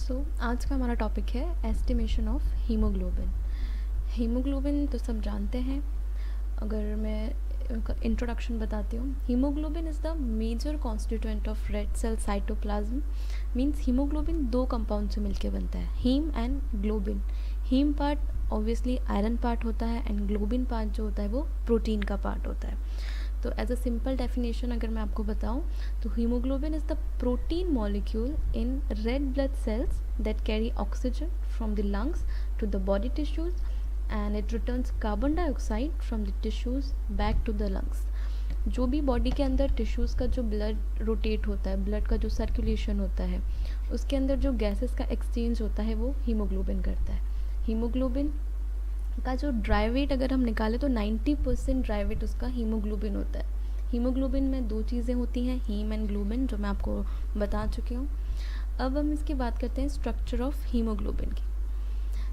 आज का हमारा टॉपिक है एस्टिमेशन ऑफ हीमोग्लोबिन। हीमोग्लोबिन तो सब जानते हैं। अगर मैं इंट्रोडक्शन बताती हूँ, hemoglobin is the major constituent of red cell cytoplasm. Means hemoglobin दो कंपाउंड से मिलकर बनता है, heme and globin. Heme part obviously iron part होता है एंड ग्लोबिन पार्ट जो होता है वो प्रोटीन का पार्ट होता है। तो एज अ सिंपल डेफिनेशन अगर मैं आपको बताऊं तो hemoglobin is the protein molecule in red blood cells that carry oxygen from the lungs to the body tissues and it returns carbon dioxide from the tissues back to the lungs. जो भी body के अंदर tissues का जो blood rotate होता है, blood का जो सर्कुलेशन होता है, उसके अंदर जो गैसेस का एक्सचेंज होता है वो हीमोग्लोबिन करता है। हीमोग्लोबिन का जो ड्राई वेट अगर हम निकालें तो 90% ड्राई वेट उसका हीमोग्लोबिन होता है। हीमोग्लोबिन में दो चीज़ें होती हैं, हीम एंड ग्लोबिन, जो मैं आपको बता चुकी हूँ। अब हम इसकी बात करते हैं स्ट्रक्चर ऑफ हीमोग्लोबिन की।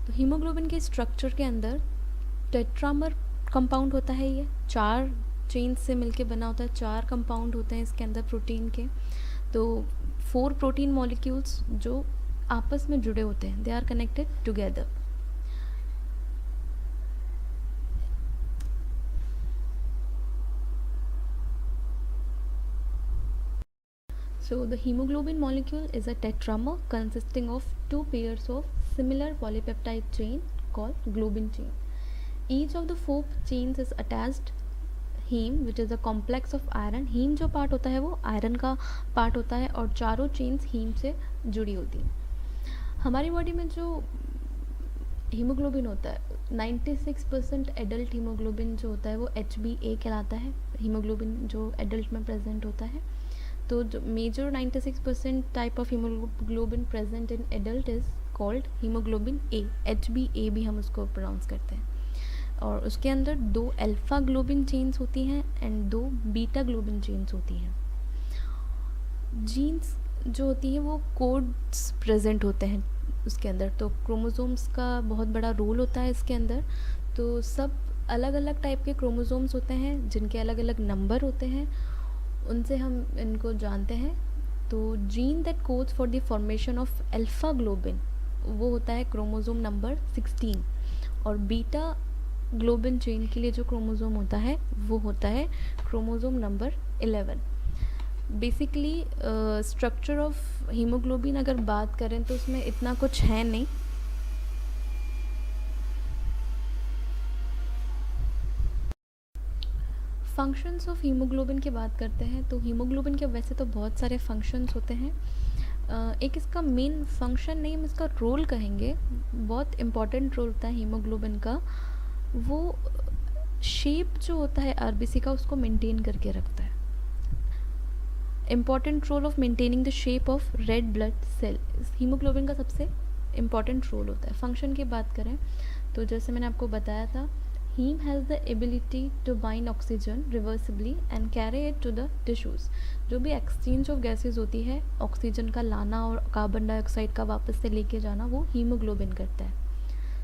तो हीमोग्लोबिन के स्ट्रक्चर के अंदर टेट्रामर कंपाउंड होता है। ये 4 चेन्स से मिलके बना होता है, 4 कंपाउंड होते हैं इसके अंदर प्रोटीन के। तो 4 प्रोटीन मॉलिक्यूल्स जो आपस में जुड़े होते हैं, they are connected together. So the hemoglobin molecule is a tetramer consisting of 2 pairs of similar polypeptide chain called globin chain. Each of the 4 chains is attached heme which is a complex of iron. heme जो part होता है वो iron का part होता है और चारों chains haem से जुड़ी होती हैं। हमारी बॉडी में जो हीमोग्लोबिन होता है 96% एडल्ट हीमोग्लोबिन जो होता है वो HbA कहलाता है। हीमोग्लोबिन जो एडल्ट में प्रेजेंट होता है, तो जो major 96% type of hemoglobin present in adult is called hemoglobin A, HbA भी हम उसको प्रोनाउंस करते हैं। और उसके अंदर 2 अल्फा ग्लोबिन चेन्स होती हैं एंड 2 बीटा ग्लोबिन चेन्स होती हैं। जीन्स जो होती हैं वो कोड्स प्रेजेंट होते हैं उसके अंदर, तो क्रोमोसोम्स का बहुत बड़ा रोल होता है इसके अंदर। तो सब अलग अलग टाइप के क्रोमोसोम्स होते हैं जिनके अलग अलग नंबर होते हैं, उनसे हम इनको जानते हैं। तो gene that codes for the formation of alpha globin वो होता है क्रोमोसोम नंबर 16 और बीटा ग्लोबिन चेन के लिए जो क्रोमोसोम होता है वो होता है chromosome number 11। Basically structure of haemoglobin अगर बात करें तो उसमें इतना कुछ है नहीं। फंक्शंस ऑफ हीमोग्लोबिन की बात करते हैं तो हीमोग्लोबिन के वैसे तो बहुत सारे फंक्शंस होते हैं। एक इसका मेन फंक्शन नहीं, हम इसका रोल कहेंगे, बहुत इम्पॉर्टेंट रोल होता है हीमोग्लोबिन का। वो शेप जो होता है आरबीसी का उसको मेंटेन करके रखता है। Important role of maintaining the shape of red blood cell hemoglobin का सबसे इम्पॉर्टेंट रोल होता है। फंक्शन की बात करें तो जैसे मैंने आपको बताया था, heme has the ability to bind oxygen reversibly and carry it to the tissues। जो भी एक्सचेंज ऑफ गैसेस होती है, ऑक्सीजन का लाना और कार्बन डाइऑक्साइड का वापस से लेके जाना, वो हीमोग्लोबिन करता है।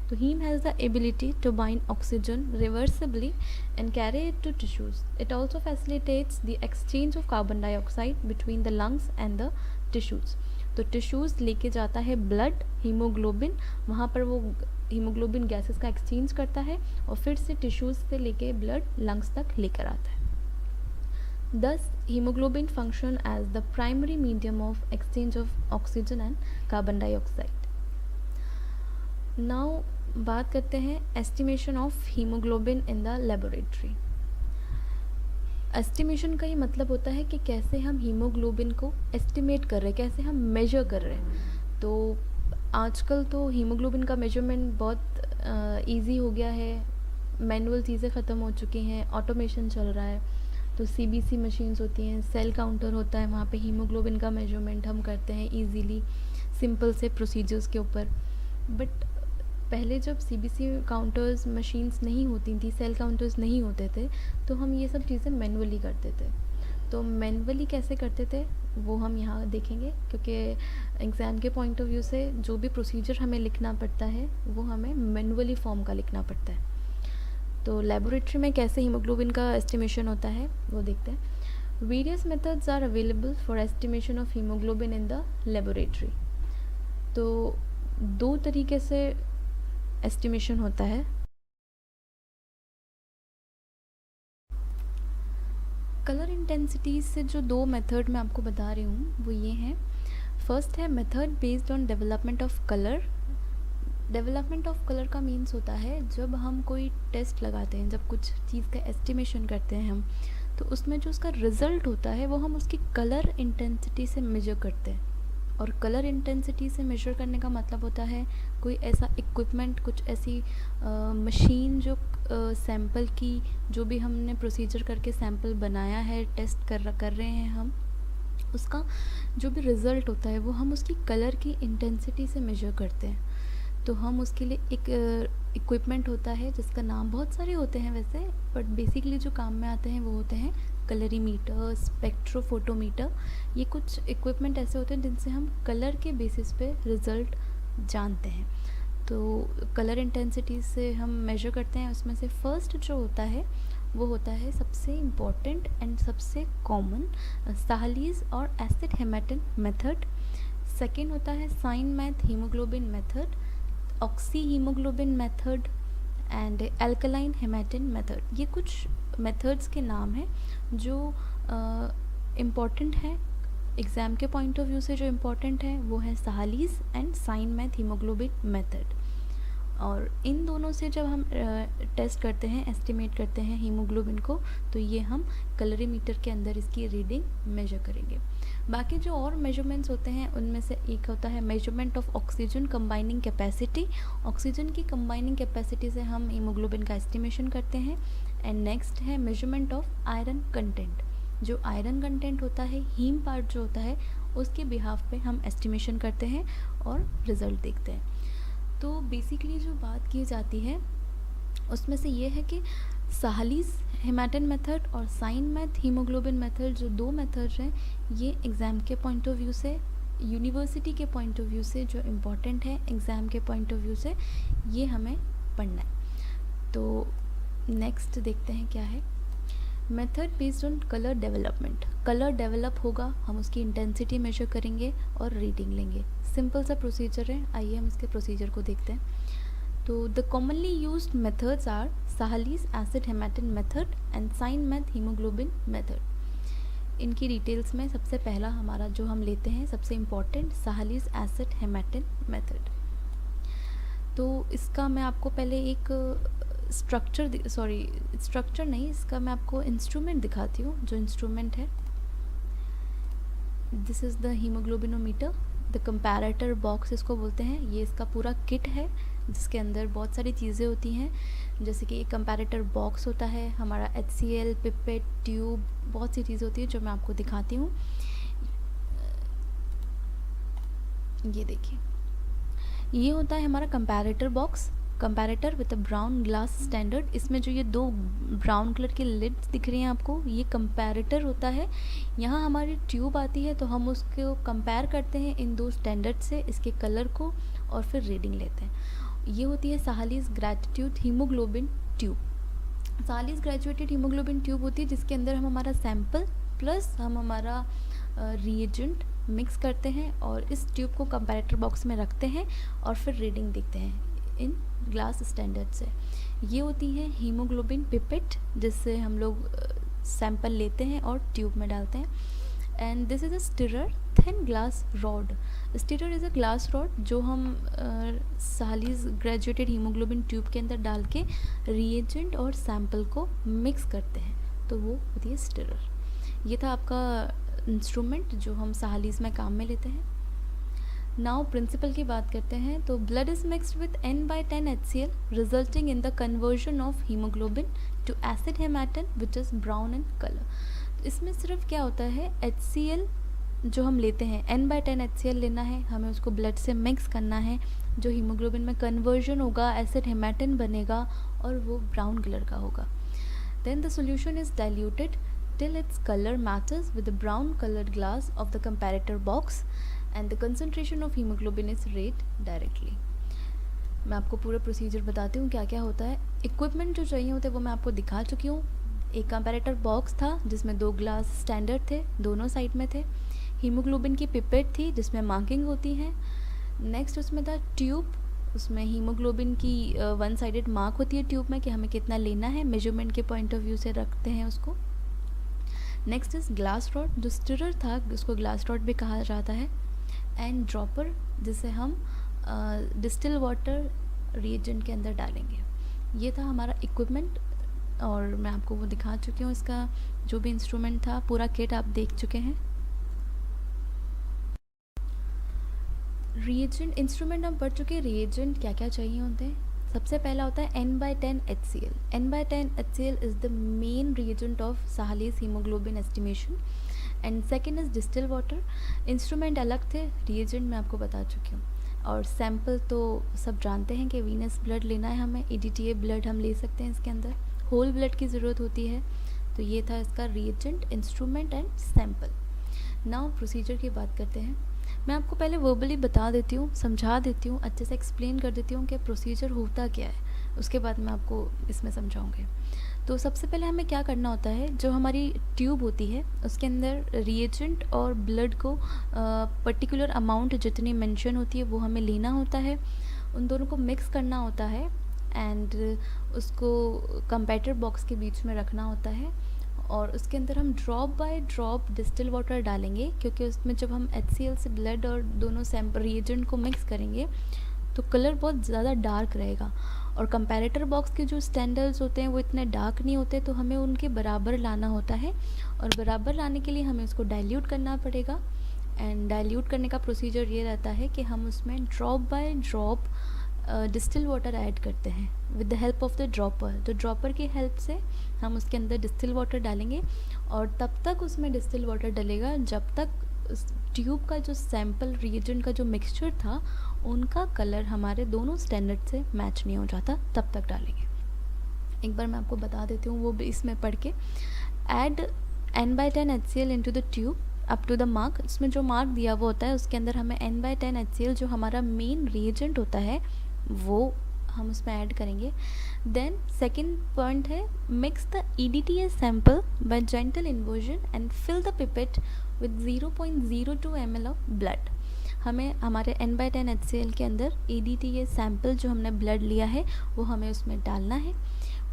तो heme has the ability to bind oxygen reversibly and carry it to tissues। It also facilitates the exchange of carbon dioxide between the lungs and the tissues। तो टिश्यूज़ लेके जाता है ब्लड हीमोग्लोबिन, वहाँ पर वो हीमोग्लोबिन गैसेस का exchange करता है और फिर से टिश्यूज़ से लेके ब्लड लंग्स तक लेकर आता है। Thus hemoglobin function as the primary medium of exchange of oxygen and carbon dioxide. Now बात करते हैं estimation of hemoglobin in the laboratory. Estimation का ही मतलब होता है कि कैसे हम हीमोग्लोबिन को एस्टिमेट कर रहे हैं, कैसे हम मेजर कर रहे हैं। तो आजकल तो हीमोग्लोबिन का मेजरमेंट बहुत इजी हो गया है, मैनुअल चीज़ें ख़त्म हो चुकी हैं, ऑटोमेशन चल रहा है। तो सीबीसी मशीन्स होती हैं, सेल काउंटर होता है, वहाँ पे हीमोग्लोबिन का मेजरमेंट हम करते हैं इजीली सिंपल से प्रोसीजर्स के ऊपर। बट पहले जब सीबीसी काउंटर्स मशीन्स नहीं होती थी, सेल काउंटर्स नहीं होते थे, तो हम ये सब चीज़ें मैनुअली करते थे। तो मैनुअली कैसे करते थे वो हम यहाँ देखेंगे, क्योंकि एग्ज़ाम के पॉइंट ऑफ व्यू से जो भी प्रोसीजर हमें लिखना पड़ता है वो हमें मैनुअली फॉर्म का लिखना पड़ता है। तो लेबोरेटरी में कैसे हीमोग्लोबिन का एस्टिमेशन होता है वो देखते हैं। Various methods are available for estimation of hemoglobin in the laboratory. तो दो तरीके से एस्टिमेशन होता है। कलर इंटेंसिटी से जो दो मेथड मैं आपको बता रही हूँ वो ये हैं। फर्स्ट है method based on development of colour. Development of colour का मीन्स होता है जब हम कोई टेस्ट लगाते हैं, जब कुछ चीज़ का एस्टिमेशन करते हैं हम, तो उसमें जो उसका रिज़ल्ट होता है वो हम उसकी कलर इंटेंसिटी से मेजर करते हैं। और कलर इंटेंसिटी से मेजर करने का मतलब होता है कोई ऐसा इक्विपमेंट, कुछ ऐसी मशीन जो सैंपल की, जो भी हमने प्रोसीजर करके सैंपल बनाया है, टेस्ट कर रहे हैं हम, उसका जो भी रिज़ल्ट होता है वो हम उसकी कलर की इंटेंसिटी से मेजर करते हैं। तो हम उसके लिए एक इक्विपमेंट होता है जिसका नाम, बहुत सारे होते हैं वैसे, बट बेसिकली जो काम में आते हैं वो होते हैं कलरीमीटर, स्पेक्ट्रोफोटोमीटर। ये कुछ इक्विपमेंट ऐसे होते हैं जिनसे हम कलर के बेसिस पे रिज़ल्ट जानते हैं। तो कलर इंटेंसिटी से हम मेजर करते हैं। उसमें से फर्स्ट जो होता है वो होता है सबसे इम्पॉर्टेंट एंड सबसे कॉमन साहलीज और एसिड हेमेटन मेथड। सेकेंड होता है cyanmethaemoglobin method, oxyhaemoglobin method and alkaline haematin method. ये कुछ मेथड्स के नाम हैं जो इम्पॉर्टेंट हैं एग्ज़ाम के पॉइंट ऑफ व्यू से। जो इम्पॉर्टेंट है वो है Sahli's and cyanmethaemoglobin method. और इन दोनों से जब हम टेस्ट करते हैं, एस्टिमेट करते हैं हीमोग्लोबिन को, तो ये हम कलरीमीटर के अंदर इसकी रीडिंग मेजर करेंगे। बाकी जो और मेजरमेंट्स होते हैं उनमें से एक होता है measurement of oxygen combining capacity. Oxygen की कंबाइनिंग कैपेसिटी से हम हीमोग्लोबिन का एस्टिमेशन करते हैं। एंड नेक्स्ट है मेजरमेंट ऑफ आयरन कंटेंट। जो आयरन कंटेंट होता है, हीम पार्ट जो होता है, उसके बिहाफ पे हम एस्टिमेशन करते हैं और रिज़ल्ट देखते हैं। तो बेसिकली जो बात की जाती है उसमें से ये है कि साहलीज हेमेटन मेथड और साइन मैथ हीमोग्लोबिन मेथड, जो दो मेथड्स हैं, ये एग्ज़ाम के पॉइंट ऑफ व्यू से, यूनिवर्सिटी के पॉइंट ऑफ व्यू से जो इम्पोर्टेंट है, एग्ज़ाम के पॉइंट ऑफ व्यू से ये हमें पढ़ना है। तो नेक्स्ट देखते हैं क्या है। Method based on colour development. Colour develop होगा, हम उसकी इंटेंसिटी मेजर करेंगे और रीडिंग लेंगे। सिंपल सा प्रोसीजर है, आइए हम इसके प्रोसीजर को देखते हैं। तो the commonly used methods are Sahli's acid haematin method and cyanmethaemoglobin method. इनकी डिटेल्स में सबसे पहला हमारा जो हम लेते हैं सबसे important, Sahli's acid haematin method. तो इसका मैं आपको पहले एक स्ट्रक्चर नहीं, इसका मैं आपको इंस्ट्रूमेंट दिखाती हूँ। जो इंस्ट्रूमेंट है, this is the haemoglobinometer, the comparator box इसको बोलते हैं। ये इसका पूरा किट है जिसके अंदर बहुत सारी चीज़ें होती हैं, जैसे कि एक कंपैरेटर बॉक्स होता है, हमारा HCl, पिपेट, ट्यूब, बहुत सी चीज़ें होती हैं जो मैं आपको दिखाती हूँ। ये देखिए, ये होता है हमारा comparator box, comparator with a brown glass standard. इसमें जो ये दो ब्राउन कलर के लिड्स दिख रही हैं आपको, ये कंपैरेटर होता है। यहाँ हमारी ट्यूब आती है तो हम उसको कंपेयर करते हैं इन दो स्टैंडर्ड से, इसके कलर को, और फिर रीडिंग लेते हैं। ये होती है Sahli's graduated haemoglobin tube. Sahli's graduated haemoglobin tube होती है जिसके अंदर हम हमारा सैंपल प्लस हम हमारा रिएजेंट मिक्स करते हैं और इस ट्यूब को कंपैरेटर बॉक्स में रखते हैं और फिर रीडिंग देखते हैं इन ग्लास स्टैंडर्ड से। ये होती है हीमोग्लोबिन पिपेट, जिससे हम लोग सैंपल लेते हैं और ट्यूब में डालते हैं। And this is a stirrer thin glass rod. Stirrer is a glass rod जो हम साहलीज ग्रेजुएटेड हीमोग्लोबिन ट्यूब के अंदर डाल के रिएजेंट और सैंपल को मिक्स करते हैं, तो वो होती है स्टिरर। ये था आपका इंस्ट्रूमेंट जो हम साहलीज में काम में लेते हैं। नाउ प्रिंसिपल की बात करते हैं। तो blood is mixed with N/10 HCl resulting in the conversion of haemoglobin to acid haematin which is brown in colour. इसमें सिर्फ क्या होता है, HCl जो हम लेते हैं, N/10 HCl लेना है, हमें उसको ब्लड से मिक्स करना है, जो हीमोग्लोबिन में कन्वर्जन होगा, एसिड हेमेटन बनेगा और वो ब्राउन कलर का होगा। Then the solution is diluted till its color matches with the brown colored glass of the comparator box and the concentration of hemoglobin is read directly। मैं आपको पूरा प्रोसीजर बताती हूँ क्या क्या होता है। इक्विपमेंट जो चाहिए होते हैं वो मैं आपको दिखा चुकी हूँ। एक कंपैरेटर बॉक्स था जिसमें 2 ग्लास स्टैंडर्ड थे, दोनों साइड में थे। हीमोग्लोबिन की पिपेट थी जिसमें मार्किंग होती है। नेक्स्ट उसमें था ट्यूब, उसमें हीमोग्लोबिन की वन साइडेड मार्क होती है ट्यूब में कि हमें कितना लेना है, मेजरमेंट के पॉइंट ऑफ व्यू से रखते हैं उसको। नेक्स्ट इज़ ग्लास रॉड, जो स्टिरर था उसको ग्लास रॉड भी कहा जाता है। एंड ड्रॉपर, जिसे हम डिस्टिल वाटर रिएजेंट के अंदर डालेंगे। ये था हमारा इक्विपमेंट, और मैं आपको वो दिखा चुकी हूँ, इसका जो भी इंस्ट्रूमेंट था पूरा किट आप देख चुके हैं। रिएजेंट इंस्ट्रूमेंट हम पढ़ चुके हैं, रिएजेंट क्या क्या चाहिए होते हैं। सबसे पहला होता है N/10 HCl। N/10 HCl is the main reagent of Sahli's haemoglobin estimation. And second is distil water. Instrument अलग थे, रिएजेंट मैं आपको बता चुकी हूँ। और सैम्पल तो सब जानते हैं कि वीनस ब्लड लेना है हमें, EDTA ब्लड हम ले सकते हैं इसके अंदर, होल ब्लड की ज़रूरत होती है। तो ये था इसका reagent, instrument and sample. Now procedure की बात करते हैं। मैं आपको पहले वर्बली बता देती हूँ, समझा देती हूँ, अच्छे से एक्सप्लेन कर देती हूँ कि प्रोसीजर होता क्या है, उसके बाद मैं आपको इसमें समझाऊँगी। तो सबसे पहले हमें क्या करना होता है, जो हमारी ट्यूब होती है उसके अंदर रिएजेंट और ब्लड को पर्टिकुलर अमाउंट जितनी मेंशन होती है वो हमें लेना होता है, उन दोनों को मिक्स करना होता है एंड उसको कंपैरेटर बॉक्स के बीच में रखना होता है। और उसके अंदर हम drop by drop distil water डालेंगे, क्योंकि उसमें जब हम HCl से ब्लड और दोनों सैम्पल रिएजेंट को मिक्स करेंगे तो कलर बहुत ज़्यादा डार्क रहेगा। और कंपैरेटर बॉक्स के जो स्टैंडर्ड्स होते हैं वो इतने डार्क नहीं होते, तो हमें उनके बराबर लाना होता है। और बराबर लाने के लिए हमें उसको डाइल्यूट करना पड़ेगा। एंड डाइल्यूट करने का प्रोसीजर ये रहता है कि हम उसमें drop by drop distil water add करते हैं with the help of the dropper. तो ड्रॉपर की हेल्प से हम उसके अंदर डिस्टिल वाटर डालेंगे, और तब तक उसमें डिस्टिल वाटर डलेगा जब तक उस ट्यूब का जो सैम्पल रिएजेंट का जो मिक्सचर था उनका कलर हमारे दोनों स्टैंडर्ड से मैच नहीं हो जाता, तब तक डालेंगे। एक बार मैं आपको बता देती हूँ वो भी इसमें पढ़ के। Add N/10 HCl into the tube up to the mark. इसमें जो मार्क दिया हुआ होता है उसके अंदर हमें N/10 HCl जो हमारा मेन रिएजेंट होता है वो हम उसमें ऐड करेंगे। देन सेकेंड पॉइंट है, mix the EDTA sample by gentle inversion and fill the pipette with 0.02 ml of blood. हमें हमारे N/10 HCl के अंदर EDTA सैम्पल जो हमने ब्लड लिया है वो हमें उसमें डालना है।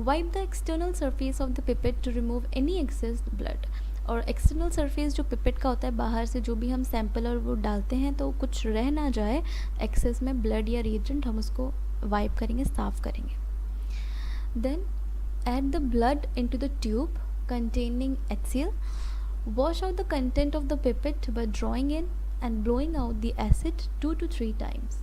Wipe the external surface of the pipette to remove any excess blood. और एक्सटर्नल सरफेस जो पिपेट का होता है, बाहर से जो भी हम सैंपल और वो डालते हैं तो कुछ रह ना जाए एक्सेस में ब्लड या रिएजेंट, हम उसको वाइप करेंगे, साफ़ करेंगे। Then add the blood into the tube containing HCl। Wash out the content of the pipette by drawing in and blowing out the acid 2 to 3 times.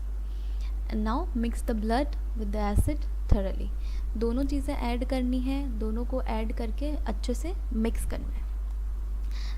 And now mix the blood with the acid thoroughly. दोनों चीज़ें add करनी है, दोनों को add करके अच्छे से mix करना है।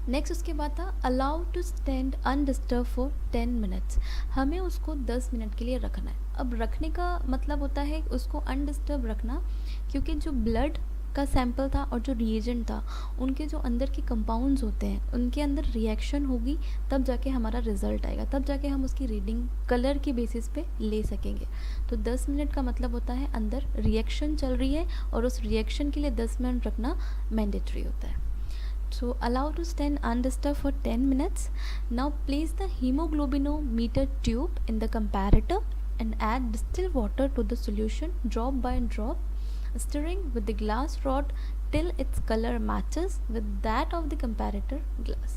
नेक्स्ट उसके बाद था allow to stand undisturbed for 10 minutes. हमें उसको 10 मिनट के लिए रखना है। अब रखने का मतलब होता है उसको अनडिस्टर्ब रखना, क्योंकि जो ब्लड का सैंपल था और जो रिएजेंट था उनके जो अंदर के कंपाउंड्स होते हैं उनके अंदर रिएक्शन होगी, तब जाके हमारा रिज़ल्ट आएगा, तब जाके हम उसकी रीडिंग कलर के बेसिस पे ले सकेंगे। तो 10 मिनट का मतलब होता है अंदर रिएक्शन चल रही है और उस रिएक्शन के लिए 10 मिनट रखना मैंडेटरी होता है। So allow to stand undisturbed for 10 minutes. Now place the hemoglobinometer tube in the comparator and add distilled water to the solution drop by drop, stirring with the glass rod till its color matches with that of the comparator glass.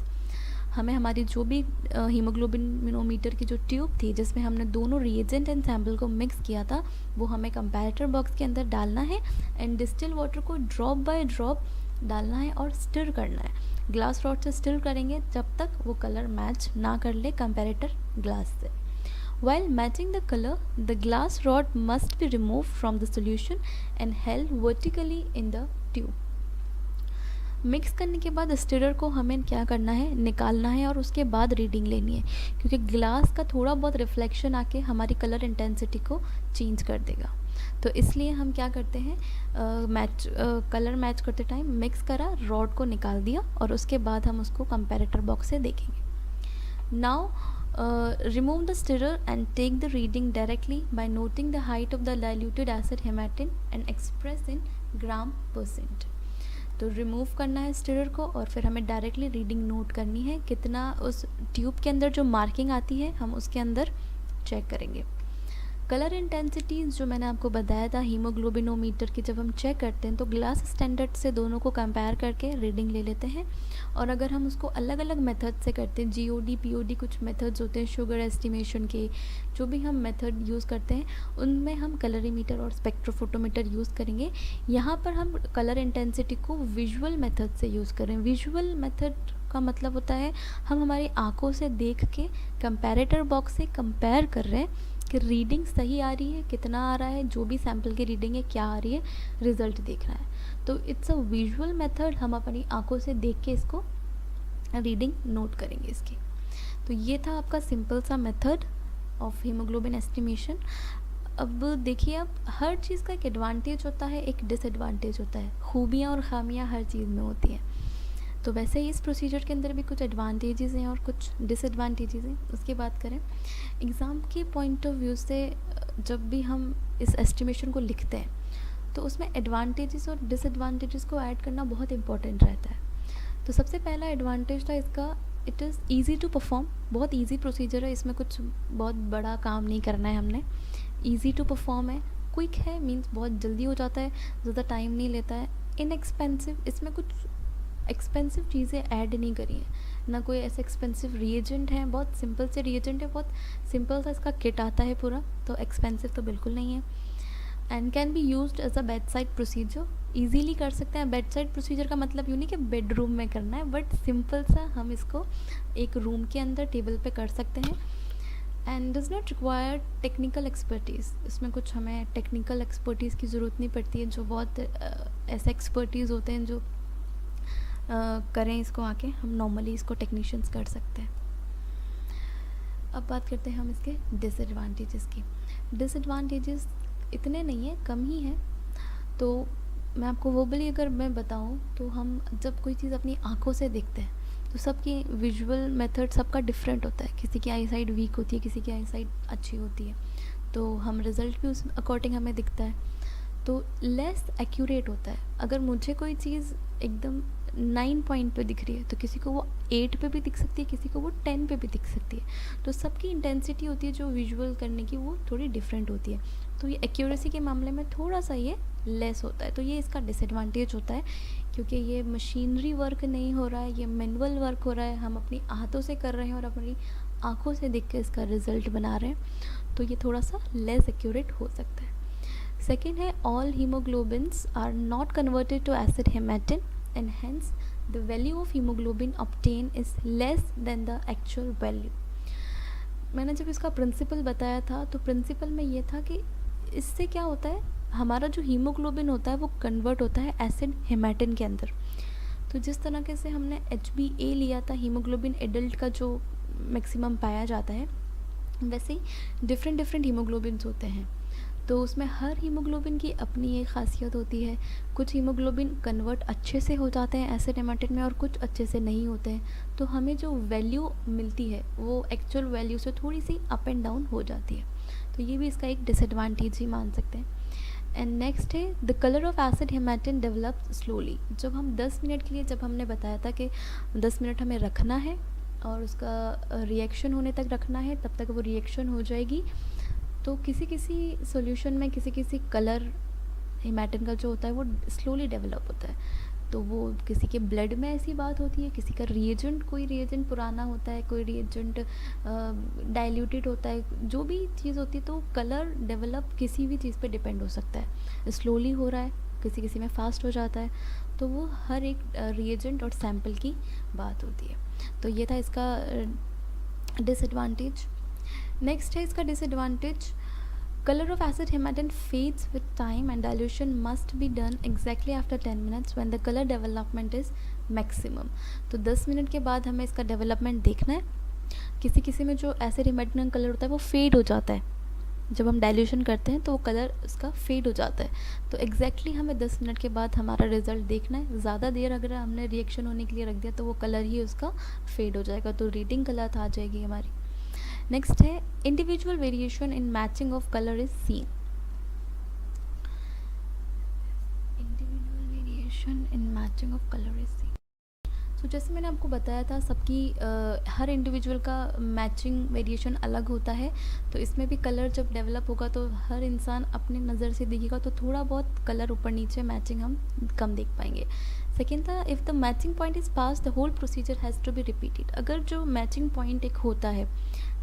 हमें हमारी जो भी haemoglobinometer की जो tube थी जिसमें हमने दोनों रिएजेंट एंड सैम्पल को मिक्स किया था वो हमें कंपैरेटर बॉक्स के अंदर डालना है एंड डिस्टिल वाटर को ड्रॉप बाय ड्रॉप डालना है और स्टिर करना है। ग्लास रॉड से स्टिर करेंगे जब तक वो कलर मैच ना कर ले कंपैरेटर ग्लास से। While matching the color, the glass rod must be removed from the solution and held vertically in the tube. Mix करने के बाद स्टिरर को हमें क्या करना है, निकालना है और उसके बाद रीडिंग लेनी है, क्योंकि ग्लास का थोड़ा बहुत रिफ्लेक्शन आके हमारी कलर इंटेंसिटी को चेंज कर देगा। तो इसलिए हम क्या करते हैं, कलर मैच करते टाइम मिक्स करा, रॉड को निकाल दिया और उसके बाद हम उसको कंपैरेटर बॉक्स से देखेंगे। Now remove the stirrer and take the reading directly by noting the height of the diluted acid hematine and express in gram%। तो रिमूव करना है स्टिरर को और फिर हमें डायरेक्टली रीडिंग नोट करनी है, कितना उस ट्यूब के अंदर जो मार्किंग आती है हम उसके अंदर चेक करेंगे। कलर इंटेंसिटीज़ जो मैंने आपको बताया था हीमोग्लोबिनोमीटर की, जब हम चेक करते हैं तो ग्लास स्टैंडर्ड से दोनों को कंपेयर करके रीडिंग ले लेते हैं। और अगर हम उसको अलग अलग मेथड से करते हैं, जीओडी पीओडी कुछ मेथड्स होते हैं शुगर एस्टिमेशन के, जो भी हम मेथड यूज़ करते हैं उनमें हम कलरीमीटर और स्पेक्ट्रोफोटोमीटर यूज़ करेंगे। यहाँ पर हम कलर इंटेंसिटी को विजुअल मेथड से यूज़ करें। विजुअल मेथड का मतलब होता है हम हमारी आंखों से देख के कंपैरेटर बॉक्स से कंपेयर कर रहे हैं कि रीडिंग सही आ रही है, कितना आ रहा है, जो भी सैम्पल की रीडिंग है क्या आ रही है, रिज़ल्ट देखना है। तो इट्स अ विजुअल मेथड, हम अपनी आंखों से देख के इसको रीडिंग नोट करेंगे इसकी। तो ये था आपका सिंपल सा मेथड ऑफ हीमोग्लोबिन एस्टिमेशन। अब देखिए, अब हर चीज़ का एक एडवांटेज होता है, एक डिसएडवांटेज होता है, खूबियाँ और खामियाँ हर चीज़ में होती हैं। तो वैसे ही इस प्रोसीजर के अंदर भी कुछ एडवांटेजेस हैं और कुछ डिसएडवांटेजेस हैं। उसकी बात करें एग्ज़ाम के पॉइंट ऑफ व्यू से, जब भी हम इस एस्टिमेशन को लिखते हैं तो उसमें एडवांटेजेस और डिसएडवांटेजेस को ऐड करना बहुत इंपॉर्टेंट रहता है। तो सबसे पहला एडवांटेज था इसका, it is easy to perform. बहुत ईजी प्रोसीजर है, इसमें कुछ बहुत बड़ा काम नहीं करना है हमने। ईज़ी टू परफॉर्म है, क्विक है, मीन्स बहुत जल्दी हो जाता है, ज़्यादा टाइम नहीं लेता है। इनएक्सपेंसिव, इसमें कुछ एक्सपेंसिव चीज़ें ऐड नहीं करी हैं, ना कोई ऐसे एक्सपेंसिव रिएजेंट है, बहुत सिंपल से रिएजेंट है, बहुत सिंपल सा इसका किट आता है पूरा, तो एक्सपेंसिव तो बिल्कुल नहीं है। And can be used as a bedside procedure, easily कर सकते हैं। बेड साइड प्रोसीजर का मतलब यूँ नहीं कि बेडरूम में करना है, बट सिंपल सा हम इसको एक रूम के अंदर टेबल पे कर सकते हैं। And does not require technical expertise, इसमें कुछ हमें टेक्निकल एक्सपर्टीज़ की ज़रूरत नहीं पड़ती है। जो बहुत ऐसे एक्सपर्टीज़ होते हैं जो करें इसको आके, हम नॉर्मली इसको टेक्नीशियंस कर सकते हैं। अब बात करते हैं हम इसके डिसएडवांटेजेस की। डिसएडवांटेजेस इतने नहीं हैं, कम ही हैं। तो मैं आपको वो बोली अगर मैं बताऊं, तो हम जब कोई चीज़ अपनी आंखों से देखते हैं तो सबकी विजुअल मेथड सबका डिफरेंट होता है। किसी की आई साइड वीक होती है, किसी की आई साइड अच्छी होती है, तो हम रिज़ल्ट भी उस अकॉर्डिंग हमें दिखता है, तो लेस एक्यूरेट होता है। अगर मुझे कोई चीज़ एकदम 9 पॉइंट पे दिख रही है तो किसी को वो 8 पे भी दिख सकती है, किसी को वो 10 पे भी दिख सकती है। तो सबकी इंटेंसिटी होती है जो विजुअल करने की, वो थोड़ी डिफरेंट होती है। तो ये एक्यूरेसी के मामले में थोड़ा सा ये लेस होता है, तो ये इसका डिसएडवांटेज होता है, क्योंकि ये मशीनरी वर्क नहीं हो रहा है, ये मैनुअल वर्क हो रहा है, हम अपनी हाथों से कर रहे हैं और अपनी आँखों से देख के इसका रिज़ल्ट बना रहे हैं, तो ये थोड़ा सा लेस एक्यूरेट हो सकता है। सेकेंड है, all haemoglobins are not converted to acid haematin and hence the value of hemoglobin obtained is less than the actual value। मैंने जब इसका प्रिंसिपल बताया था तो प्रिंसिपल में ये था कि इससे क्या होता है, हमारा जो हीमोग्लोबिन होता है वो कन्वर्ट होता है एसिड हेमेटिन के अंदर। तो जिस तरीके से हमने HbA लिया था, हीमोग्लोबिन एडल्ट का जो मैक्सिमम पाया जाता है, वैसे ही डिफरेंट हीमोग्लोबिन्स होते हैं। तो उसमें हर हीमोग्लोबिन की अपनी एक ख़ासियत होती है। कुछ हीमोग्लोबिन कन्वर्ट अच्छे से हो जाते हैं एसिड हेमेटिन में और कुछ अच्छे से नहीं होते हैं। तो हमें जो वैल्यू मिलती है वो एक्चुअल वैल्यू से थोड़ी सी अप एंड डाउन हो जाती है। तो ये भी इसका एक डिसएडवांटेज ही मान सकते हैं। एंड नेक्स्ट है, the colour of acid haematin develops slowly. जब हम 10 मिनट के लिए, जब हमने बताया था कि 10 मिनट हमें रखना है और उसका रिएक्शन होने तक रखना है, तब तक वो रिएक्शन हो जाएगी। तो किसी किसी सॉल्यूशन में किसी कलर हेमेटिन का जो होता है वो स्लोली डेवलप होता है। तो वो किसी के ब्लड में ऐसी बात होती है, किसी का रिएजेंट, कोई रिएजेंट पुराना होता है, कोई रिएजेंट डाइल्यूटेड होता है, जो भी चीज़ होती है, तो कलर डेवलप किसी भी चीज़ पे डिपेंड हो सकता है। स्लोली हो रहा है, किसी में फास्ट हो जाता है, तो वो हर एक रिएजेंट और सैम्पल की बात होती है। तो ये था इसका डिसएडवांटेज। नेक्स्ट है इसका disadvantage, colour of acid haematin fades with time and dilution must be done exactly after 10 minutes when the colour development is maximum. तो 10 मिनट के बाद हमें इसका डेवलपमेंट देखना है। किसी में जो एसिड हेमेटिन कलर होता है वो फेड हो जाता है, जब हम डाइल्यूशन करते हैं तो वो कलर उसका फेड हो जाता है। तो एग्जैक्टली हमें 10 मिनट के बाद हमारा रिज़ल्ट देखना है। ज़्यादा देर अगर हमने रिएक्शन होने के लिए रख दिया तो वो कलर ही उसका फेड हो जाएगा, तो रीडिंग कलर आ जाएगी हमारी। नेक्स्ट है, individual variation in matching of colour is seen. Individual variation in matching of colour is seen. So जैसे मैंने आपको बताया था, सबकी हर इंडिविजुअल का मैचिंग वेरिएशन अलग होता है, तो इसमें भी कलर जब डेवलप होगा तो हर इंसान अपने नज़र से देखेगा, तो थोड़ा बहुत कलर ऊपर नीचे मैचिंग हम कम देख पाएंगे। सेकेंड था, if the matching point is pass the whole procedure has to be repeated. अगर जो मैचिंग पॉइंट एक होता है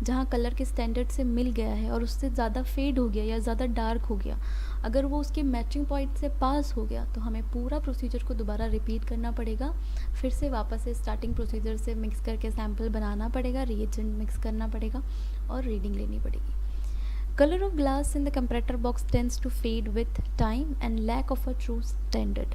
जहाँ कलर के स्टैंडर्ड से मिल गया है और उससे ज़्यादा फेड हो गया या ज़्यादा डार्क हो गया, अगर वो उसके मैचिंग पॉइंट से पास हो गया तो हमें पूरा प्रोसीजर को दोबारा रिपीट करना पड़ेगा। फिर से वापस से स्टार्टिंग प्रोसीजर से मिक्स करके सैम्पल बनाना पड़ेगा, रिएजेंट मिक्स करना पड़ेगा और रीडिंग लेनी पड़ेगी। Colour of glass in the comparator box tends to fade with time and lack of a true standard.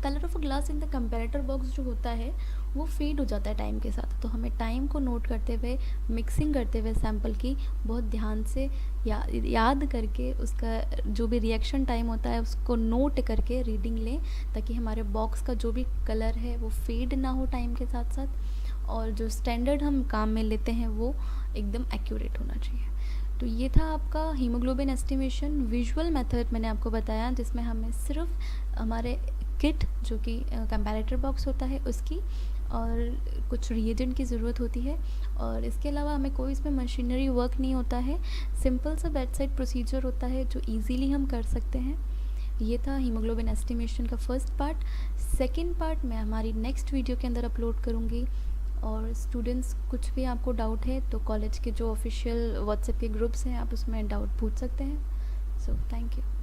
Colour of glass in the comparator box जो होता है वो फेड हो जाता है टाइम के साथ, तो हमें टाइम को नोट करते हुए, मिक्सिंग करते हुए सैम्पल की बहुत ध्यान से याद करके उसका जो भी रिएक्शन टाइम होता है उसको नोट करके रीडिंग लें, ताकि हमारे बॉक्स का जो भी कलर है वो फेड ना हो टाइम के साथ साथ, और जो स्टैंडर्ड हम काम में लेते हैं वो एकदम एक्यूरेट होना चाहिए। तो ये था आपका हीमोग्लोबिन एस्टिमेशन विजुअल मेथड मैंने आपको बताया, जिसमें हमें सिर्फ हमारे किट जो कि कंपैरेटर बॉक्स होता है उसकी और कुछ रिएजेंट की ज़रूरत होती है, और इसके अलावा हमें कोई इसमें मशीनरी वर्क नहीं होता है। सिंपल सा बेड साइड प्रोसीजर होता है जो इजीली हम कर सकते हैं। ये था हीमोग्लोबिन एस्टिमेशन का फर्स्ट पार्ट। सेकंड पार्ट मैं हमारी नेक्स्ट वीडियो के अंदर अपलोड करूँगी, और स्टूडेंट्स कुछ भी आपको डाउट है तो कॉलेज के जो ऑफिशियल व्हाट्सएप के ग्रुप्स हैं आप उसमें डाउट पूछ सकते हैं। So thank you.